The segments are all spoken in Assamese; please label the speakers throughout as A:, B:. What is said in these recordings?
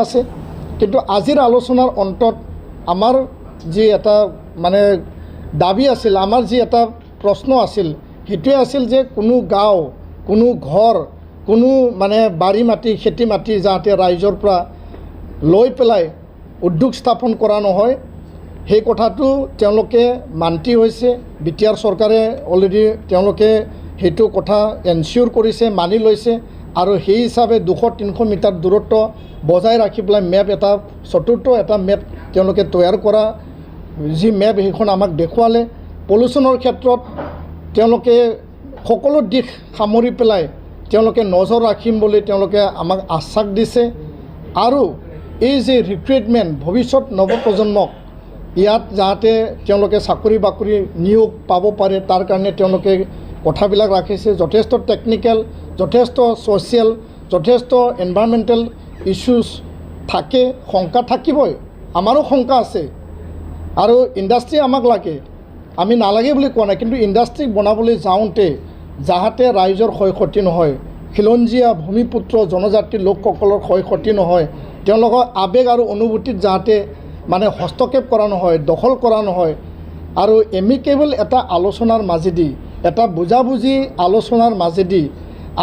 A: আছে কিন্তু আজিৰ আলোচনাৰ অন্তত আমাৰ যি এটা মানে দাবী আছিল, আমাৰ যি এটা প্ৰশ্ন আছিল, সেইটোৱে আছিল যে কোনো গাঁও, কোনো ঘৰ, কোনো মানে বাৰী মাটি, খেতি মাটি যাতে ৰাইজৰ পৰা লৈ পেলাই উদ্যোগ স্থাপন কৰা নহয়, সেই কথাটো তেওঁলোকে মান্তি হৈছে। বিটিআৰ চৰকাৰে অলৰেডি তেওঁলোকে সেইটো কথা এনচিয়ৰ কৰিছে, মানি লৈছে আৰু সেই হিচাপে 200-300 মিটাৰ দূৰত্ব বজাই ৰাখি পেলাই মেপ এটা, চতুৰ্থ এটা মেপ তেওঁলোকে তৈয়াৰ কৰা যি মেপ সেইখন আমাক দেখুৱালে। পলিউশ্যনৰ ক্ষেত্ৰত তেওঁলোকে সকলো দিশ সামৰি পেলাই তেওঁলোকে নজৰ ৰাখিম বুলি তেওঁলোকে আমাক আশ্বাস দিছে। আৰু এই যে ৰিক্ৰুইটমেণ্ট, ভৱিষ্যত নৱপ্ৰজন্মক ইয়াত যাতে তেওঁলোকে চাকৰি বাকৰি নিয়োগ পাব পাৰে, তাৰ কাৰণে তেওঁলোকে কথাবিলাক ৰাখিছে। যথেষ্ট টেকনিকেল, যথেষ্ট ছ'চিয়েল, যথেষ্ট এনভাইৰমেণ্টেল ইছ্যুজ থাকে, শংকা থাকিবই, আমাৰো শংকা আছে। আৰু ইণ্ডাষ্ট্ৰী আমাক লাগে, আমি নালাগে বুলি কোৱা নাই, কিন্তু ইণ্ডাষ্ট্ৰী বনাবলৈ যাওঁতে যাতে ৰাইজৰ ক্ষয় ক্ষতি নহয়, খিলঞ্জীয়া ভূমিপুত্ৰ জনজাতিৰ লোকসকলৰ ক্ষয় ক্ষতি নহয়, তেওঁলোকৰ আৱেগ আৰু অনুভূতিত যাতে মানে হস্তক্ষেপ কৰা নহয়, দখল কৰা নহয়। আৰু এমিকেবল এটা আলোচনাৰ মাজেদি, এটা বুজাবুজি আলোচনাৰ মাজেদি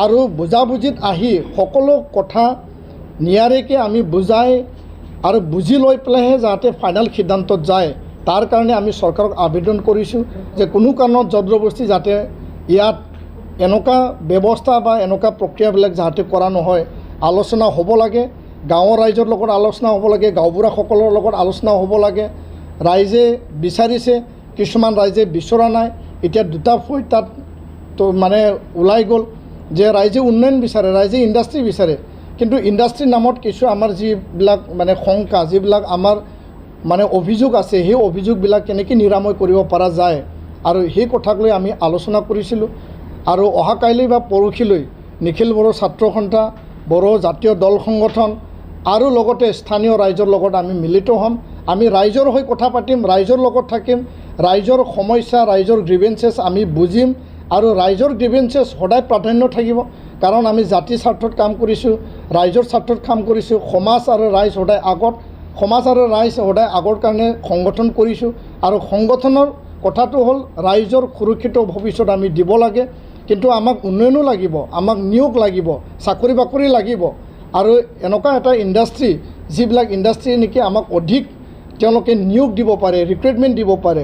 A: আৰু বুজাবুজিত আহি সকলো কথা নিয়াৰিকৈ আমি বুজাই আৰু বুজি লৈ পেলাইহে যাতে ফাইনেল সিদ্ধান্তত যায়, তাৰ কাৰণে আমি চৰকাৰক আবেদন কৰিছোঁ যে কোনো কাৰণত জবৰদস্তি যাতে ইয়াত এনেকুৱা ব্যৱস্থা বা এনেকুৱা প্ৰক্ৰিয়াবিলাক যাতে কৰা নহয়। আলোচনা হ'ব লাগে, গাঁৱৰ ৰাইজৰ লগত আলোচনা হ'ব লাগে, গাঁওবুঢ়াসকলৰ লগত আলোচনা হ'ব লাগে। ৰাইজে বিচাৰিছে, কিছুমান ৰাইজে বিচৰা নাই। এতিয়া দুটা পইণ্ট তাত তো মানে ওলাই গ'ল যে ৰাইজে উন্নয়ন বিচাৰে, ৰাইজে ইণ্ডাষ্ট্ৰী বিচাৰে, কিন্তু ইণ্ডাষ্ট্ৰীৰ নামত কিছু আমাৰ যিবিলাক মানে শংকা, যিবিলাক আমাৰ মানে অভিযোগ আছে, সেই অভিযোগবিলাক কেনেকৈ নিৰাময় কৰিব পৰা যায় আৰু সেই কথাক লৈ আমি আলোচনা কৰিছিলোঁ। আৰু অহা কাইলৈ বা পৰহিলৈ নিখিল বড়ো ছাত্ৰ সন্থা, বড়ো জাতীয় দল সংগঠন আৰু লগতে স্থানীয় ৰাইজৰ লগত আমি মিলিত হ'ম। আমি ৰাইজৰ হৈ কথা পাতিম, ৰাইজৰ লগত থাকিম, ৰাইজৰ সমস্যা, ৰাইজৰ গ্ৰিভেঞ্চেছ আমি বুজিম আৰু ৰাইজৰ গ্ৰিভেঞ্চেছ সদায় প্ৰাধান্য থাকিব। কাৰণ আমি জাতি স্বাৰ্থত কাম কৰিছোঁ, ৰাইজৰ স্বাৰ্থত কাম কৰিছোঁ। সমাজ আৰু ৰাইজ সদায় আগত, সমাজ আৰু ৰাইজ সদায় আগৰ কাৰণে সংগঠন কৰিছোঁ। আৰু সংগঠনৰ কথাটো হ'ল ৰাইজৰ সুৰক্ষিত ভৱিষ্যত আমি দিব লাগে, কিন্তু আমাক উন্নয়নো লাগিব, আমাক নিয়োগ লাগিব, চাকৰি বাকৰি লাগিব আৰু এনেকুৱা এটা ইণ্ডাষ্ট্ৰী, যিবিলাক ইণ্ডাষ্ট্ৰী নেকি আমাক অধিক তেওঁলোকে নিয়োগ দিব পাৰে, ৰিক্ৰুইটমেণ্ট দিব পাৰে,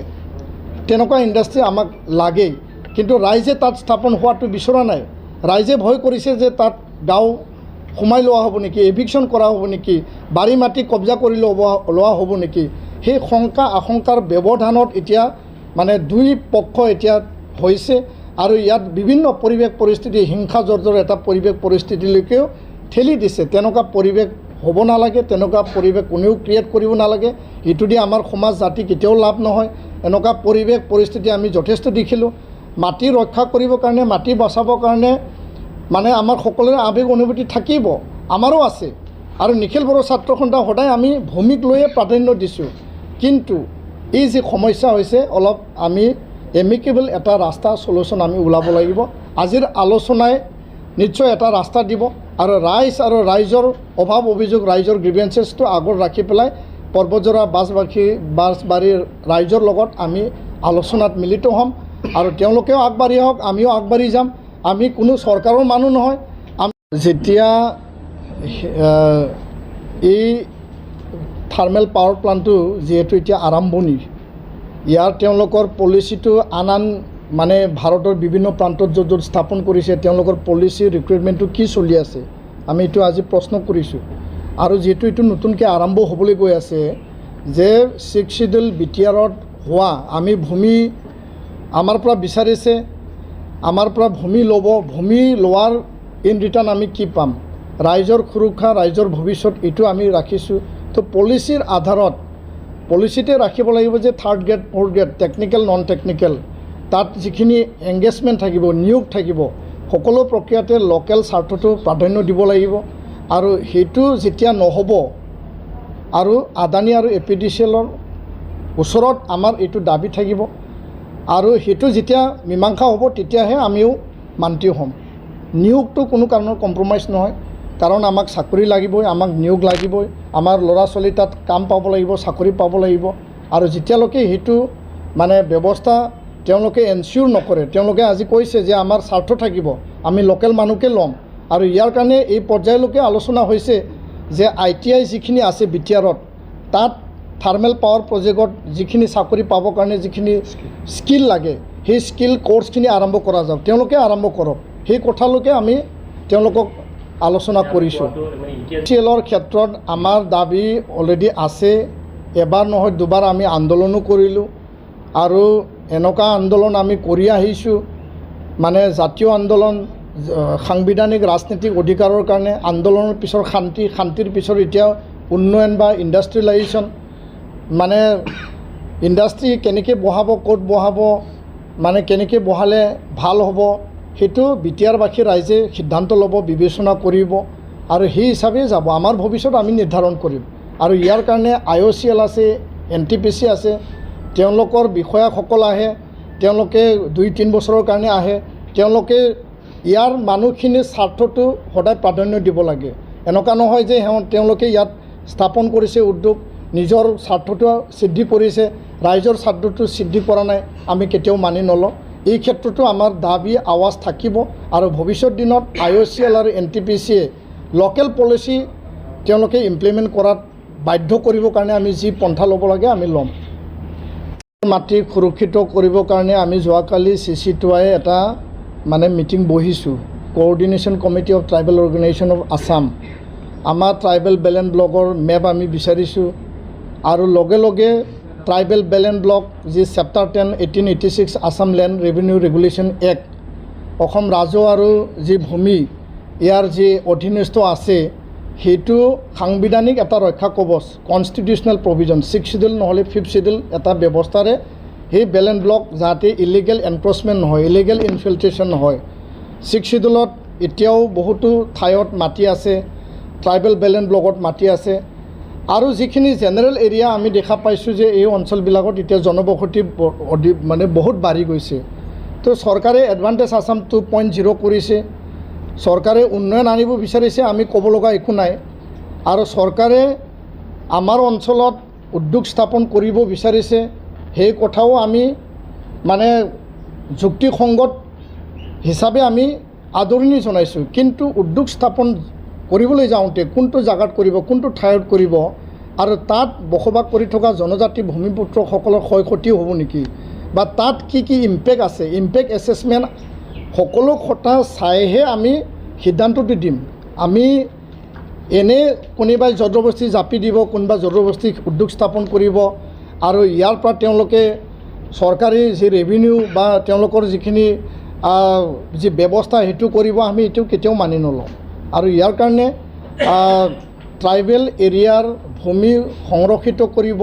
A: তেনেকুৱা ইণ্ডাষ্ট্ৰী আমাক লাগেই। কিন্তু ৰাইজে তাত স্থাপন হোৱাটো বিচৰা নাই। ৰাইজে ভয় কৰিছে যে তাত গাঁও সোমাই লোৱা হ'ব নেকি, এভিকশ্যন কৰা হ'ব নেকি, বাৰী মাটি কব্জা কৰি লোৱা হ'ব নেকি। সেই শংকা আশংকাৰ ব্যৱধানত এতিয়া মানে দুই পক্ষ এতিয়া হৈছে আৰু ইয়াত বিভিন্ন পৰিৱেশ পৰিস্থিতি, হিংসা জৰ্জৰ এটা পৰিৱেশ পৰিস্থিতিলৈকেও ঠেলি দিছে। তেনেকুৱা পৰিৱেশ হ'ব নালাগে, তেনেকুৱা পৰিৱেশ কোনেও ক্ৰিয়েট কৰিব নালাগে। এইটো দি আমাৰ সমাজ জাতি কেতিয়াও লাভ নহয়। এনেকুৱা পৰিৱেশ পৰিস্থিতি আমি যথেষ্ট দেখিলোঁ। মাটি ৰক্ষা কৰিবৰ কাৰণে, মাটি বচাবৰ কাৰণে মানে আমাৰ সকলোৰে আৱেগ অনুভূতি থাকিব, আমাৰো আছে। আৰু নিখিল বড়ো ছাত্ৰ সন্থা সদায় আমি ভূমিক লৈয়ে প্ৰাধান্য দিছোঁ। কিন্তু এই যি সমস্যা হৈছে, অলপ আমি এমিকেবল এটা ৰাস্তা চলিউশ্যন আমি ওলাব লাগিব। আজিৰ আলোচনাই নিশ্চয় এটা ৰাস্তা দিব আৰু ৰাইজ আৰু ৰাইজৰ অভাৱ অভিযোগ, ৰাইজৰ গ্ৰিভেঞ্চেছটো আগত ৰাখি পেলাই পৰ্বতজোৰা বাছবাৰীৰ ৰাইজৰ লগত আমি আলোচনাত মিলিত হ'ম আৰু তেওঁলোকেও আগবাঢ়ি আহক, আমিও আগবাঢ়ি যাম। আমি কোনো চৰকাৰৰ মানুহ নহয়। যেতিয়া এই থাৰ্মেল পাৱাৰ প্লাণ্টটো যিহেতু এতিয়া আৰম্ভণি, ইয়াৰ তেওঁলোকৰ পলিচিটো আন মানে ভাৰতৰ বিভিন্ন প্ৰান্তত য'ত য'ত স্থাপন কৰিছে, তেওঁলোকৰ পলিচি ৰিক্ৰুইটমেণ্টটো কি চলি আছে, আমি এইটো আজি প্ৰশ্ন কৰিছোঁ। আৰু যিহেতু এইটো নতুনকৈ আৰম্ভ হ'বলৈ গৈ আছে, যে 6 শিডিউল বিটিআৰত হোৱা আমি ভূমি আমাৰ পৰা বিচাৰিছে, আমাৰ পৰা ভূমি ল'ব, ভূমি লোৱাৰ ইন ৰিটাৰ্ণ আমি কি পাম, ৰাইজৰ সুৰক্ষা, ৰাইজৰ ভৱিষ্যত, এইটো আমি ৰাখিছোঁ। তো পলিচিৰ আধাৰত, পলিচিতে ৰাখিব লাগিব যে 3rd grade 4th grade, technical non technical, তাত যিখিনি এংগেজমেণ্ট থাকিব, নিয়োগ থাকিব, সকলো প্ৰক্ৰিয়াতে লোকেল স্বাৰ্থটো প্ৰাধান্য দিব লাগিব। আৰু সেইটো যেতিয়া নহ'ব আৰু আদানী আৰু APDCLৰ ওচৰত আমাৰ এইটো দাবী থাকিব আৰু সেইটো যেতিয়া মীমাংসা হ'ব, তেতিয়াহে আমিও মান্তি হ'ম। নিয়োগটো কোনো কাৰণৰ কম্প্ৰমাইজ নহয়। কাৰণ আমাক চাকৰি লাগিবই, আমাক নিয়োগ লাগিবই, আমাৰ ল'ৰা ছোৱালী তাত কাম পাব লাগিব, চাকৰি পাব লাগিব। আৰু যেতিয়ালৈকে সেইটো মানে ব্যৱস্থা তেওঁলোকে এনচিয়ৰ নকৰে, তেওঁলোকে আজি কৈছে যে আমাৰ স্বাৰ্থ থাকিব, আমি লোকেল মানুহকে ল'ম। আৰু ইয়াৰ কাৰণে এই পৰ্যায়লৈকে আলোচনা হৈছে যে ITI যিখিনি আছে BTRত, তাত থাৰ্মেল পাৱাৰ প্ৰজেক্টত যিখিনি চাকৰি পাবৰ কাৰণে যিখিনি স্কিল লাগে, সেই স্কিল কোৰ্চখিনি আৰম্ভ কৰা যাওক, তেওঁলোকে আৰম্ভ কৰক। সেই কথালৈকে আমি তেওঁলোকক আলোচনা কৰিছোঁ। CLৰ ক্ষেত্ৰত আমাৰ দাবী অলৰেডি আছে, এবাৰ নহয় দুবাৰ আমি আন্দোলনো কৰিলোঁ আৰু এনেকুৱা আন্দোলন আমি কৰি আহিছোঁ, মানে জাতীয় আন্দোলন, সাংবিধানিক ৰাজনৈতিক অধিকাৰৰ কাৰণে আন্দোলনৰ পিছৰ শান্তি, শান্তিৰ পিছৰ এতিয়া উন্নয়ন বা ইণ্ডাষ্ট্ৰিয়েলাইজেশ্যন, মানে ইণ্ডাষ্ট্ৰি কেনেকৈ বহাব, ক'ত বহাব, মানে কেনেকৈ বহালে ভাল হ'ব, সেইটো BTRবাসী ৰাইজে সিদ্ধান্ত ল'ব, বিবেচনা কৰিব আৰু সেই হিচাপে যাব। আমাৰ ভৱিষ্যত আমি নিৰ্ধাৰণ কৰিম আৰু ইয়াৰ কাৰণে IOCL আছে, NTPC আছে, তেওঁলোকৰ বিষয়াসকল আহে, তেওঁলোকে 2-3 বছৰৰ কাৰণে আহে, তেওঁলোকে ইয়াৰ মানুহখিনিৰ স্বাৰ্থটো সদায় প্ৰাধান্য দিব লাগে। এনেকুৱা নহয় যে তেওঁলোকে ইয়াত স্থাপন কৰিছে উদ্যোগ, নিজৰ স্বাৰ্থটো সিদ্ধি কৰিছে, ৰাইজৰ স্বাৰ্থটো সিদ্ধি কৰা নাই, আমি কেতিয়াও মানি নলওঁ। এই ক্ষেত্ৰতো আমাৰ দাবী আৱাজ থাকিব আৰু ভৱিষ্যত দিনত IOCL আৰু NTPCয়ে লোকেল পলিচি তেওঁলোকে ইমপ্লিমেণ্ট কৰাত বাধ্য কৰিবৰ কাৰণে আমি যি পন্থা ল'ব লাগে আমি ল'ম। মাটি সুৰক্ষিত কৰিবৰ কাৰণে আমি যোৱাকালি CC2I এটা মানে মিটিং বহিছোঁ, coordination committee of tribal organisation of Assam. আমাৰ ট্ৰাইবেল বেলেন ব্লকৰ মেপ আমি বিচাৰিছোঁ আৰু লগে লগে ট্ৰাইবেল বেলেন ব্লক যি chapter 10 1886 Assam land revenue regulation act, Assam ৰাজহ আৰু যি ভূমি ইয়াৰ যি অধীনস্থ আছে, সেইটো সাংবিধানিক এটা ৰক্ষা কৱচ, কনষ্টিটিউচনেল প্ৰভিজন 6 শিডিউল নহ'লে 5th শিডিউল এটা ব্যৱস্থাৰে সেই বেলেন ব্লক যাতে ইলিগেল এনক্ৰচমেণ্ট নহয়, ইলিগেল ইনফিল্ট্ৰেশ্যন নহয়। 6th শিডিউলত এতিয়াও বহুতো ঠাইত মাটি আছে, ট্ৰাইবেল বেলেন ব্লকত মাটি আছে আৰু যিখিনি জেনেৰেল এৰিয়া আমি দেখা পাইছোঁ যে এই অঞ্চলবিলাকত এতিয়া জনবসতি মানে বহুত বাঢ়ি গৈছে। তো চৰকাৰে এডভান্টেজ আছাম 2.0 কৰিছে, চৰকাৰে উন্নয়ন আনিব বিচাৰিছে, আমি ক'ব লগা একো নাই। আৰু চৰকাৰে আমাৰ অঞ্চলত উদ্যোগ স্থাপন কৰিব বিচাৰিছে, সেই কথাও আমি মানে যুক্তিসংগত হিচাপে আমি আদৰণি জনাইছোঁ। কিন্তু উদ্যোগ স্থাপন কৰিবলৈ যাওঁতে কোনটো জাগাত কৰিব, কোনটো ঠাইত কৰিব আৰু তাত বসবাস কৰি থকা জনজাতি ভূমিপুত্ৰসকলৰ ক্ষয়ক্ষতি হ'ব নেকি, বা তাত কি কি ইম্পেক্ট আছে, ইম্পেক্ট এছেছমেণ্ট সকলো কথা চাইহে আমি সিদ্ধান্তটো দিম। আমি এনে কোনোবাই জবৰদস্তি জাপি দিব, কোনোবা জবৰদস্তি উদ্যোগ স্থাপন কৰিব আৰু ইয়াৰ পৰা তেওঁলোকে চৰকাৰী যি ৰেভিনিউ বা তেওঁলোকৰ যিখিনি যি ব্যৱস্থা সেইটো কৰিব, আমি এইটো কেতিয়াও মানি নলওঁ। আৰু ইয়াৰ কাৰণে ট্ৰাইবেল এৰিয়াৰ ভূমি সংৰক্ষিত কৰিব,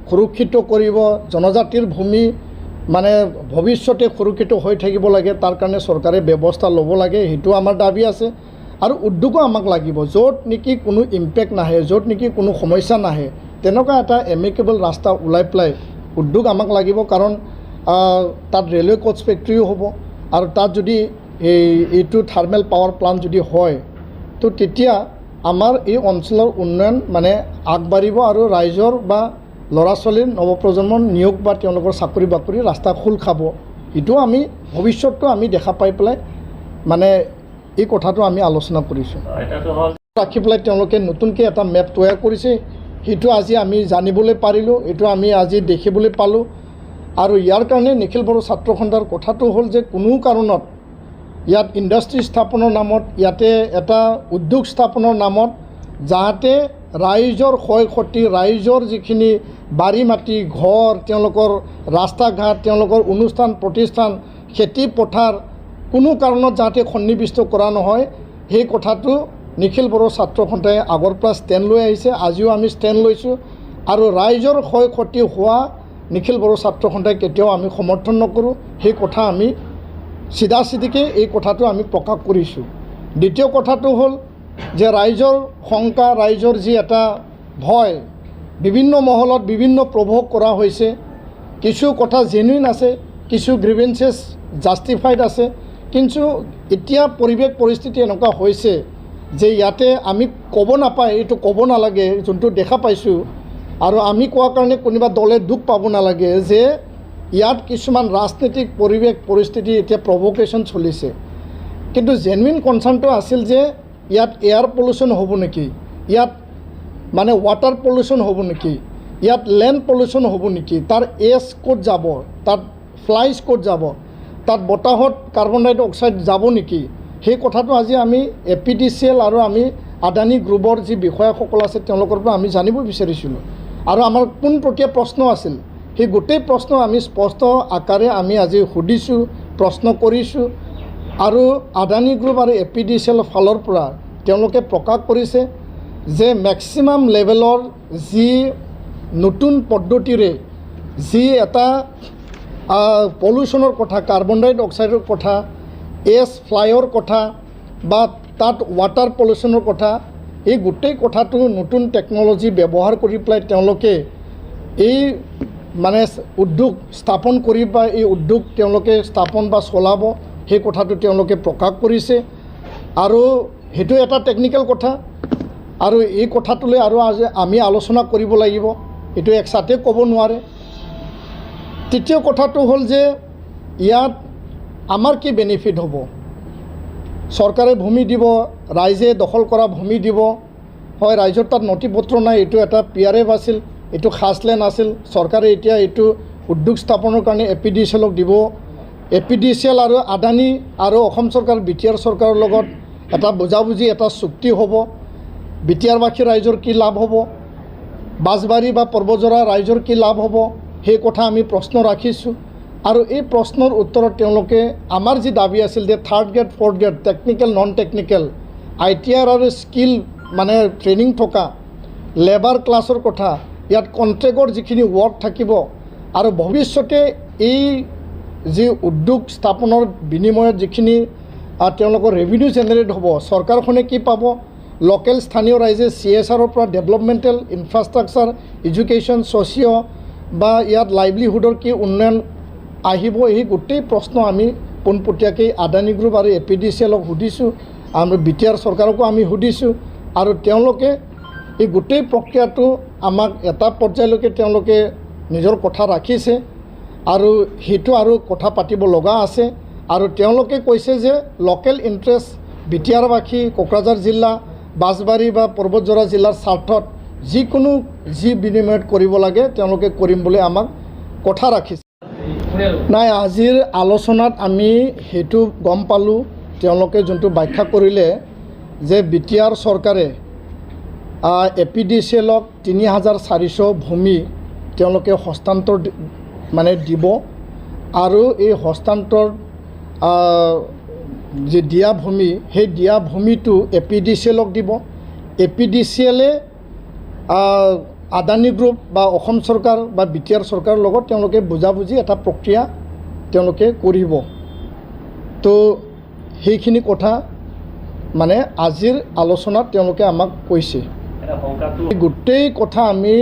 A: সুৰক্ষিত কৰিব, জনজাতিৰ ভূমি মানে ভৱিষ্যতে সুৰক্ষিত হৈ থাকিব লাগে, তাৰ কাৰণে চৰকাৰে ব্যৱস্থা ল'ব লাগে, সেইটো আমাৰ দাবী আছে। আৰু উদ্যোগো আমাক লাগিব, য'ত নেকি কোনো ইম্পেক্ট নাহে, য'ত নেকি কোনো সমস্যা নাহে, তেনেকুৱা এটা এমিকেবল ৰাস্তা ওলাই পেলাই উদ্যোগ আমাক লাগিব। কাৰণ তাত ৰেলৱে কোচ ফেক্টৰীও হ'ব আৰু তাত যদি এইটো থাৰ্মেল পাৱাৰ প্লাণ্ট যদি হয়, তো তেতিয়া আমাৰ এই অঞ্চলৰ উন্নয়ন মানে আগবাঢ়িব আৰু ৰাইজৰ বা ল'ৰা ছোৱালীৰ নৱপ্ৰজন্মৰ নিয়োগ বা তেওঁলোকৰ চাকৰি বাকৰি ৰাস্তা খোল খাব। এইটো আমি ভৱিষ্যতটো আমি দেখা পাই পেলাই মানে এই কথাটো আমি আলোচনা কৰিছোঁ। ৰাখি পেলাই তেওঁলোকে নতুনকৈ এটা মেপ তৈয়াৰ কৰিছে, সেইটো আজি আমি জানিবলৈ পাৰিলোঁ, এইটো আমি আজি দেখিবলৈ পালোঁ। আৰু ইয়াৰ কাৰণে নিখিল বড়ো ছাত্ৰ সন্থাৰ কথাটো হ'ল যে কোনো কাৰণত ইয়াত ইণ্ডাষ্ট্ৰী স্থাপনৰ নামত, ইয়াতে এটা উদ্যোগ স্থাপনৰ নামত যাতে ৰাইজৰ ক্ষয় ক্ষতি, ৰাইজৰ যিখিনি বাৰী মাটি, ঘৰ, তেওঁলোকৰ ৰাস্তা ঘাট, তেওঁলোকৰ অনুষ্ঠান প্ৰতিষ্ঠান, খেতি পথাৰ কোনো কাৰণত যাতে সন্নিৱিষ্ট কৰা নহয়, সেই কথাটো নিখিল বড়ো ছাত্ৰ সন্থাই আগৰ পৰা ষ্টেণ্ড লৈ আহিছে, আজিও আমি ষ্টেণ্ড লৈছোঁ। আৰু ৰাইজৰ ক্ষয় ক্ষতি হোৱা নিখিল বড়ো ছাত্ৰ সন্থাই কেতিয়াও আমি সমৰ্থন নকৰোঁ, সেই কথা আমি চিধাচিধিকৈ এই কথাটো আমি প্ৰকাশ কৰিছোঁ। দ্বিতীয় কথাটো হ'ল যে ৰাইজৰ শংকা, ৰাইজৰ যি এটা ভয়, বিভিন্ন মহলত বিভিন্ন প্ৰভোগ কৰা হৈছে, কিছু কথা জেনুইন আছে, কিছু গ্ৰিভেঞ্চেছ জাষ্টিফাইড আছে, কিন্তু এতিয়া পৰিৱেশ পৰিস্থিতি এনেকুৱা হৈছে যে ইয়াতে আমি ক'ব নাপায়, এইটো ক'ব নালাগে, যোনটো দেখা পাইছোঁ, আৰু আমি কোৱাৰ কাৰণে কোনোবা দলে দুখ পাব নালাগে যে ইয়াত কিছুমান ৰাজনৈতিক পৰিস্থিতি এতিয়া প্ৰভোকেশ্যন চলিছে। কিন্তু জেনুইন কনচাৰ্ণটো আছিল যে ইয়াত এয়াৰ পলিউশ্যন হ'ব নেকি, ইয়াত মানে ৱাটাৰ পলিউশ্যন হ'ব নেকি, ইয়াত লেণ্ড পলিউশ্যন হ'ব নেকি, তাৰ এছ ক'ত যাব, তাত ফ্লাইজ ক'ত যাব, তাত বতাহত কাৰ্বন ডাই অক্সাইড যাব নেকি, সেই কথাটো আজি আমি APDCL আৰু আমি আদানী গ্ৰুপৰ যি বিষয়াসকল আছে তেওঁলোকৰ পৰা আমি জানিব বিচাৰিছিলোঁ। আৰু আমাৰ পোনপটীয়া প্ৰশ্ন আছিল, সেই গোটেই প্ৰশ্ন আমি স্পষ্ট আকাৰে আমি আজি সুধিছোঁ, প্ৰশ্ন কৰিছোঁ। আৰু আদানী গ্ৰুপ আৰু APDCL ফালৰ পৰা তেওঁলোকে প্ৰকাশ কৰিছে যে মেক্সিমাম লেভেলৰ যি নতুন পদ্ধতিৰে যি এটা পলিউশ্যনৰ কথা, কাৰ্বন ডাই অক্সাইডৰ কথা, এছ ফ্লাইৰ কথা বা তাত ৱাটাৰ পলিউশ্যনৰ কথা, এই গোটেই কথাটো নতুন টেকন'লজি ব্যৱহাৰ কৰি পেলাই তেওঁলোকে এই মানে উদ্যোগ স্থাপন কৰি বা এই উদ্যোগ তেওঁলোকে স্থাপন বা চলাব, সেই কথাটো তেওঁলোকে প্ৰকাশ কৰিছে। আৰু সেইটো এটা টেকনিকেল কথা, আৰু এই কথাটোলৈ আৰু আজি আমি আলোচনা কৰিব লাগিব, এইটো একচাতে ক'ব নোৱাৰে। তৃতীয় কথাটো হ'ল যে ইয়াত আমাৰ কি বেনিফিট হ'ব, চৰকাৰে ভূমি দিব, ৰাইজে দখল কৰা ভূমি দিব, হয় ৰাইজৰ তাত নথি পত্ৰ নাই, এইটো এটা PRF আছিল, এইটো খাছলেণ্ড আছিল, চৰকাৰে এতিয়া এইটো উদ্যোগ স্থাপনৰ কাৰণে APDCLক দিব। APDCL আৰু আদানী আৰু অসম চৰকাৰ BTR চৰকাৰৰ লগত এটা বুজাবুজি এটা চুক্তি হ'ব, BTRবাসী ৰাইজৰ কি লাভ হ'ব, বাঁছবাৰী বা পৰ্বজৰা ৰাইজৰ কি লাভ হ'ব, সেই কথা আমি প্ৰশ্ন ৰাখিছোঁ। আৰু এই প্ৰশ্নৰ উত্তৰত তেওঁলোকে আমাৰ যি দাবী আছিল যে 3rd grade 4th grade technical non technical ITR আৰু স্কিল মানে ট্ৰেইনিং থকা লেবাৰ ক্লাছৰ কথা, ইয়াত কণ্ট্ৰেক্টৰ যিখিনি ৱৰ্ক থাকিব, আৰু ভৱিষ্যতে এই যি উদ্যোগ স্থাপনৰ বিনিময়ত যিখিনি তেওঁলোকৰ ৰেভিনিউ জেনেৰেট হ'ব, চৰকাৰখনে কি পাব, লোকেল স্থানীয় ৰাইজে CSRৰ পৰা ডেভেলপমেণ্টেল ইনফ্ৰাষ্ট্ৰাকচাৰ, এডুকেশ্যন, ছ'চিঅ' বা ইয়াত লাইভলিহুডৰ কি উন্নয়ন আহিব, এই গোটেই প্ৰশ্ন আমি পোনপটীয়াকৈ আদানী গ্ৰুপ আৰু APDCLক সুধিছোঁ, আৰু BTR চৰকাৰকো আমি সুধিছোঁ। আৰু তেওঁলোকে এই গোটেই প্ৰক্ৰিয়াটো আমাক এটা পৰ্যায়লৈকে তেওঁলোকে নিজৰ কথা ৰাখিছে, আৰু সেইটো আৰু কথা পাতিব লগা আছে। আৰু তেওঁলোকে কৈছে যে লোকেল ইণ্টাৰেষ্ট BTRবাসী কোকৰাঝাৰ জিলা, বাঁছবাৰী বা পৰ্বতজৰা জিলাৰ স্বাৰ্থত যিকোনো যি বিনিময়ত কৰিব লাগে তেওঁলোকে কৰিম বুলি আমাক কথা ৰাখিছে। নাই, আজিৰ আলোচনাত আমি সেইটো গম পালোঁ, তেওঁলোকে যোনটো ব্যাখ্যা কৰিলে যে BTR চৰকাৰে APDCLক 3400 ভূমি তেওঁলোকে হস্তান্তৰ মানে দিব, আৰু এই হস্তান্তৰ যে দিয়া ভূমি, সেই দিয়া ভূমিটো APDCLক দিব। APDCLে আদানী গ্ৰুপ বা অসম চৰকাৰ বা BTR চৰকাৰৰ লগত তেওঁলোকে বুজাবুজি এটা প্ৰক্ৰিয়া তেওঁলোকে কৰিব। তো সেইখিনি কথা মানে আজিৰ আলোচনাত তেওঁলোকে আমাক কৈছে। গোটেই কথা আমি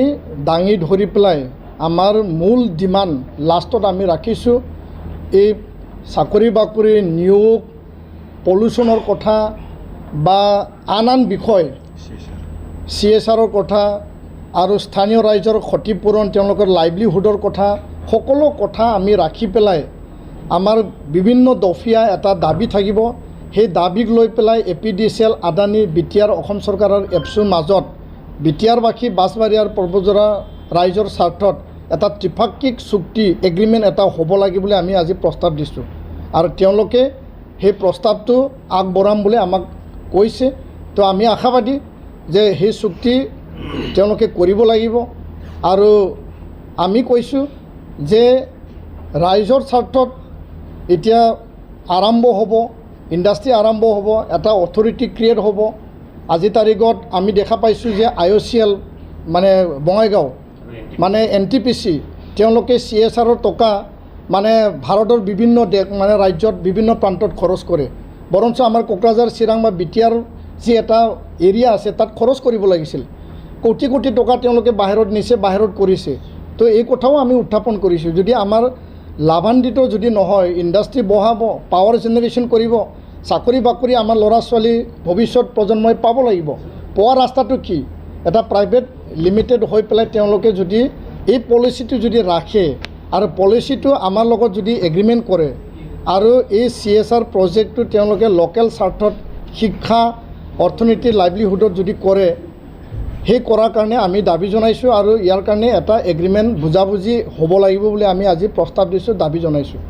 A: দাঙি ধৰি পেলাই আমাৰ মূল ডিমাণ্ড লাষ্টত আমি ৰাখিছোঁ, এই চাকৰি বাকৰি, নিয়োগ, পলিউশ্যনৰ কথা বা আন বিষয়, CSRৰ কথা, আৰু স্থানীয় ৰাইজৰ ক্ষতিপূৰণ, তেওঁলোকৰ লাইভলিহুডৰ কথা, সকলো কথা আমি ৰাখি পেলাই আমাৰ বিভিন্ন দফীয়া এটা দাবী থাকিব। সেই দাবীক লৈ পেলাই APDCL, আদানী, BTR, অসম চৰকাৰ আৰু এপছুৰ মাজত BTRবাসী, বাঁছবাৰী আৰু পৰ্বতজৰা ৰাইজৰ স্বাৰ্থত এটা ত্ৰিপাক্ষিক চুক্তি এগ্ৰিমেণ্ট এটা হ'ব লাগে বুলি আমি আজি প্ৰস্তাৱ দিছোঁ, আৰু তেওঁলোকে সেই প্ৰস্তাৱটো আগবঢ়াম বুলি আমাক কৈছে। তো আমি আশাবাদী যে সেই চুক্তি তেওঁলোকে কৰিব লাগিব। আৰু আমি কৈছোঁ যে ৰাইজৰ স্বাৰ্থত এতিয়া আৰম্ভ হ'ব, ইণ্ডাষ্ট্ৰী আৰম্ভ হ'ব, এটা অথৰিটি ক্ৰিয়েট হ'ব। আজি তাৰিখত আমি দেখা পাইছোঁ যে IOCL মানে বঙাইগাঁও মানে NTPC তেওঁলোকে CSRৰ টকা মানে ভাৰতৰ বিভিন্ন দেশ মানে ৰাজ্যত বিভিন্ন প্ৰান্তত খৰচ কৰে, বৰঞ্চ আমাৰ কোকৰাঝাৰ, চিৰাং বা BTR যি এটা এৰিয়া আছে তাত খৰচ কৰিব লাগিছিল। কোটি কোটি টকা তেওঁলোকে বাহিৰত নিছে, বাহিৰত কৰিছে। তো এই কথাও আমি উত্থাপন কৰিছোঁ, যদি আমাৰ লাভান্বিত যদি নহয়, ইণ্ডাষ্ট্ৰী বঢ়াব, পাৱাৰ জেনেৰেশ্যন কৰিব, চাকৰি বাকৰি আমাৰ ল'ৰা ছোৱালী ভৱিষ্যত প্ৰজন্মই পাব লাগিব। পোৱা ৰাস্তাটো কি? এটা প্ৰাইভেট লিমিটেড হৈ পেলাই তেওঁলোকে যদি এই পলিচিটো যদি ৰাখে আৰু পলিচিটো আমাৰ লগত যদি এগ্ৰিমেণ্ট কৰে আৰু এই CSR প্ৰজেক্টটো তেওঁলোকে লোকেল স্বাৰ্থত শিক্ষা অৰ্থনীতিৰ লাইভলিহুডত যদি কৰে, সেই কৰাৰ কাৰণে আমি দাবী জনাইছোঁ আৰু ইয়াৰ কাৰণে এটা এগ্ৰিমেণ্ট বুজাবুজি হ'ব লাগিব বুলি আমি আজি প্ৰস্তাৱ দিছোঁ, দাবী জনাইছোঁ।